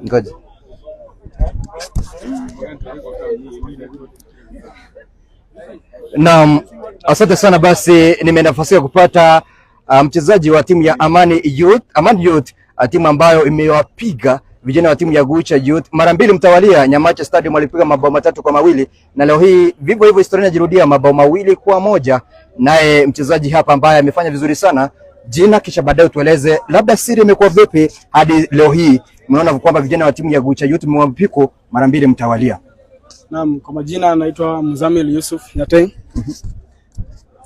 Ngoja. Naam, asante sana. Basi nimenafasiwa kupata mchezaji wa timu ya Amani Youth, timu ambayo imewapiga vijana wa timu ya Gucha Youth mara mbili mtawalia. Nyamache Stadium walipiga mabao 3-2, na leo hii vivyo hivyo historia inajirudia, mabao 2-1. Naye mchezaji hapa ambaye amefanya vizuri sana, jina kisha baadaye tueleze labda siri imekuwa vipi hadi leo hii umeona kwamba vijana wa timu ya Gucha Youth mmewapiko mara mbili mtawalia. Naam, kwa majina naitwa Mzamil Yusuf Nyateng.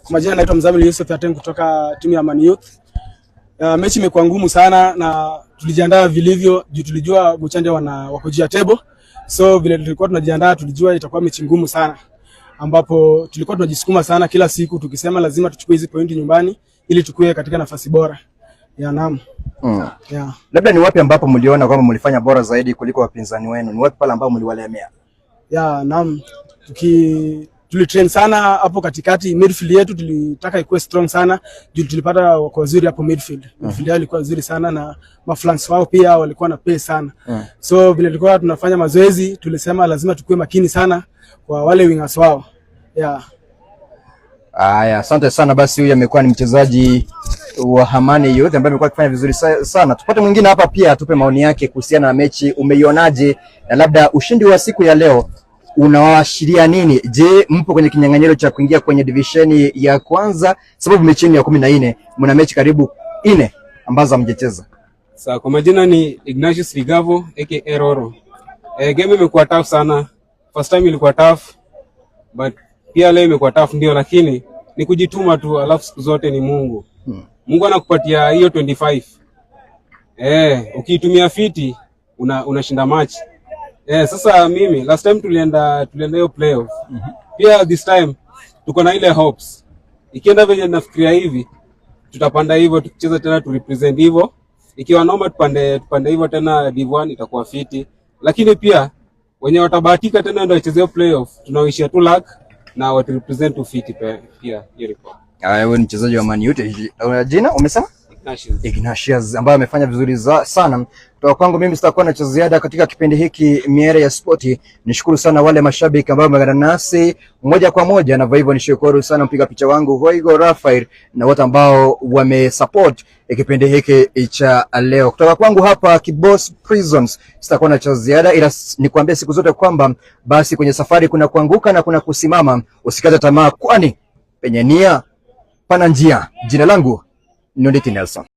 Kwa majina naitwa Mzamil Yusuf Nyateng kutoka timu ya Amani Youth. Mechi imekuwa ngumu sana na tulijiandaa vilivyo juu tulijua Gucha ndio wako juu ya table. So vile tulikuwa tunajiandaa tulijua itakuwa mechi ngumu sana, ambapo tulikuwa tunajisukuma sana kila siku tukisema lazima tuchukue hizi pointi nyumbani ili tukue katika nafasi bora. Naam. Yeah. Labda ni wapi ambapo mliona kwamba mlifanya bora zaidi kuliko wapinzani wenu? Ni wapi pale ambapo mliwalemea? Naam. Tulitrain sana hapo katikati, midfield yetu tulitaka ikuwe strong sana juu tulipata wako wazuri hapo midfield. Midfield yao ilikuwa nzuri sana na maflanks wao pia walikuwa na pace sana. So vile tulikuwa tunafanya mazoezi tulisema lazima tukue makini sana kwa wale wingers wao. Aya, asante sana. Basi huyu amekuwa ni mchezaji wa Amani Youth ambaye amekuwa akifanya vizuri sana. Tupate mwingine hapa pia atupe maoni yake kuhusiana na mechi, umeionaje na labda ushindi wa siku ya leo unawaashiria nini? Je, mpo kwenye kinyang'anyiro cha kuingia kwenye divisheni ya kwanza? Sababu mechi ni ya 14, mna mechi karibu 4 ambazo hamjacheza. Sawa, kwa majina ni Ignatius Ligavo aka Roro. Game imekuwa tough sana. First time ilikuwa tough, but pia leo imekuwa tough ndio, lakini ni kujituma tu, alafu siku zote ni Mungu. Mungu anakupatia hiyo 25. Ukiitumia fiti unashinda match. Sasa mimi last time tulienda hiyo playoff. Pia this time tuko na ile hopes. Ikienda venye nafikiria hivi, tutapanda hivyo tukicheza tena tu represent hivyo. Ikiwa noma tupande hivyo tena Div1 itakuwa fiti. Lakini pia wenye watabahatika tena ndio wacheze playoff, tunaishia tu luck na watu represent tu fiti pia hiyo. Wewe ni mchezaji wa Man Youth. Jina umesema? Ignatius ambaye amefanya vizuri sana. Kutoka kwangu mimi sitakuwa na cha ziada katika kipindi hiki Miere ya Spoti. Nishukuru sana wale mashabiki ambao wameungana nasi moja kwa moja, na hivyo nishukuru sana mpiga picha wangu Hoigo Rafael na wote ambao wamesupport kipindi hiki cha leo. Kutoka kwangu hapa Kibos Prisons sitakuwa na cha ziada, ila nikwambie siku zote kwamba basi kwenye safari kuna kuanguka na kuna kusimama. Usikate tamaa, kwani penye nia pana njia. Jina langu Nonditi Nelson.